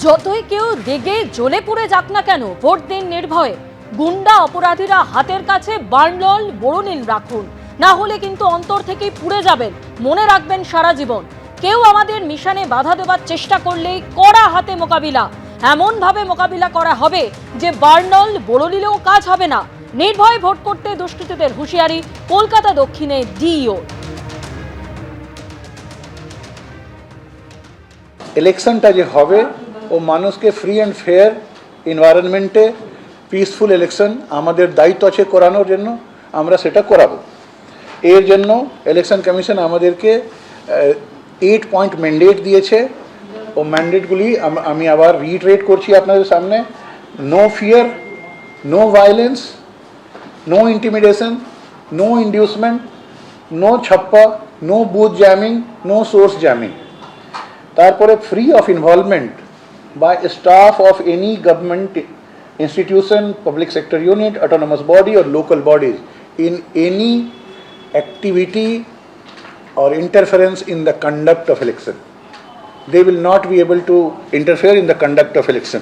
যতই কেউ রেগে জ্বলে পুড়ে যাক না কেন, ভোট দিন নির্ভয়ে। গুন্ডা অপরাধীরা হাতের কাছে বার্নল বোরোনিল রাখুন, না হলে কিন্তু অন্তর থেকেই পুড়ে যাবেন। মনে রাখবেন সারা জীবন, কেউ আমাদের মিশনে বাধা দেওয়ার চেষ্টা করলেই কড়া হাতে মোকাবিলা। এমন ভাবে মোকাবিলা করা হবে যে বার্নল বোরোনিলেও কাজ হবে না। নির্ভয়ে ভোট করতে দুষ্কৃতীদের হুঁশিয়ারি কলকাতা দক্ষিণে ডিইও। ইলেকশনটা যে হবে ও মানুষকে ফ্রি অ্যান্ড ফেয়ার এনভায়রনমেন্টে পিসফুল ইলেকশন আমাদের দায়িত্ব আছে করানোর জন্য, আমরা সেটা করাবো। এর জন্য ইলেকশন কমিশন আমাদেরকে 8 পয়েন্ট ম্যান্ডেট দিয়েছে। ও ম্যান্ডেটগুলি আমি আবার রিইটারেট করছি আপনাদের সামনে। No fear, no violence, no intimidation, no inducement, no ছাপ্পা, no booth jamming, no source jamming. তারপরে free of involvement by staff of any government institution, public sector unit, autonomous body or local bodies in any activity or interference in the conduct of election. They will not be able to interfere in the conduct of election.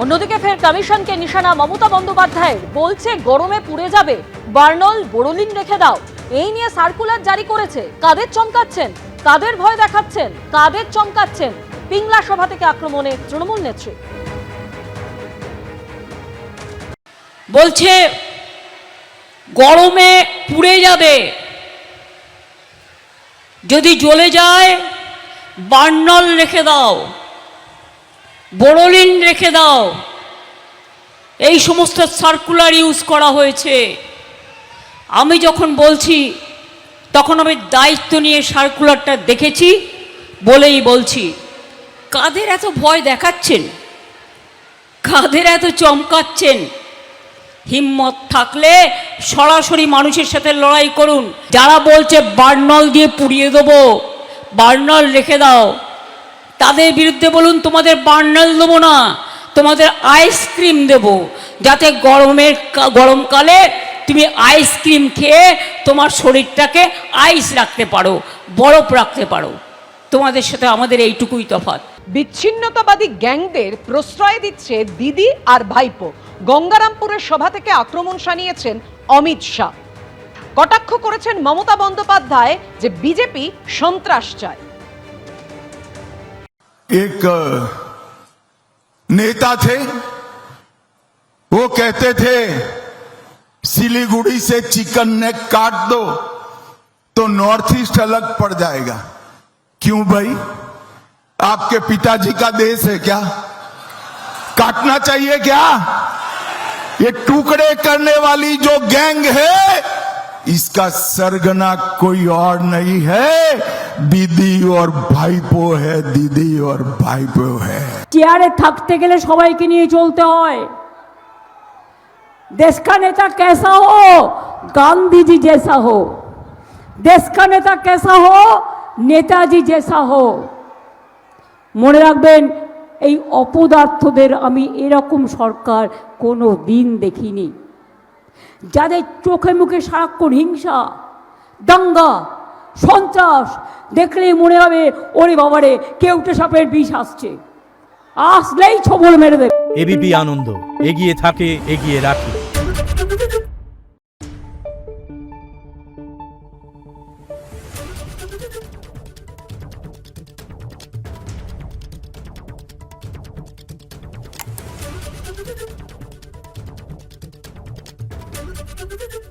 অন্যদিকে ফের কমিশনকে নিশানা মমতা বন্দ্যোপাধ্যায়ের, বলছে গরমে পুড়ে যাবে, বার্নল বোরোনিল রেখে দাও। এই নিয়ে সার্কুলার জারি করেছে। কাদের চমকাচ্ছেন, কাদের ভয় দেখাচ্ছেন, কাদের চমকাচ্ছেন? পিংলা সভা থেকে আক্রমণে তৃণমূল নেত্রী বলছে গরমে পুড়ে যাবে, যদি জ্বলে যায় বার্নল রেখে দাও, বোরোনিল রেখে দাও। এই সমস্ত সার্কুলার ইউজ করা হয়েছে। আমি যখন বলছি তখন আমি দায়িত্ব নিয়ে সার্কুলারটা দেখেছি বলেই বলছি। কাদের এত ভয় দেখাচ্ছেন, কাদের এত চমকাচ্ছেন? হিম্মত থাকলে সরাসরি মানুষের সাথে লড়াই করুন। যারা বলছে বার্নল দিয়ে পুড়িয়ে দেবো, বার্নল রেখে দাও, তাদের বিরুদ্ধে বলুন তোমাদের বার্নল দেবো না, তোমাদের আইসক্রিম দেব, যাতে গরমকালে তুমি আইসক্রিম খেয়ে তোমার শরীরটাকে আইস রাখতে পারো, বরফ রাখতে পারো। তোমাদের সাথে আমাদের এইটুকুই তফাৎ। বিচ্ছিন্নতাবাদী গ্যাংদের প্রশ্রয় দিচ্ছে দিদি আর ভাইপো। গঙ্গারামপুরের সভা থেকে আক্রমণ শানিয়েছেন অমিত শাহ। কটাক্ষ করেছেন মমতা বন্দ্যোপাধ্যায় যে বিজেপি সন্ত্রাস চায়। एक नेता थे, वो कहते थे सिलीगुड़ी से चिकन नेक काट दो तो नॉर्थ ईस्ट अलग पड़ जाएगा। क्यों भाई, आपके पिताजी का देश है क्या? काटना चाहिए क्या? ये टुकड़े करने वाली जो गैंग है, इसका सरगना कोई और नहीं है, दीदी और भाईपो है, दीदी और भाईपो है। চেয়ারে থাকতে গেলে সবাইকে নিয়ে চলতে হয়। देश का नेता कैसा हो, गांधी जी जैसा हो। देश का नेता कैसा हो, नेताजी जैसा हो। মনে রাখবেন, এই অপদার্থদের আমি এরকম সরকার কোনো দিন দেখিনি, যাদের চোখে মুখে সারাক্ষণ হিংসা, দাঙ্গা, সন্ত্রাস দেখলেই মনে হবে ওরে বাবারে কেউটে সাপের বিষ আসছে, আসলেই ছবল মেরে দেবে। এবিপি আনন্দ, এগিয়ে থাকে, এগিয়ে রাখে। Thank you.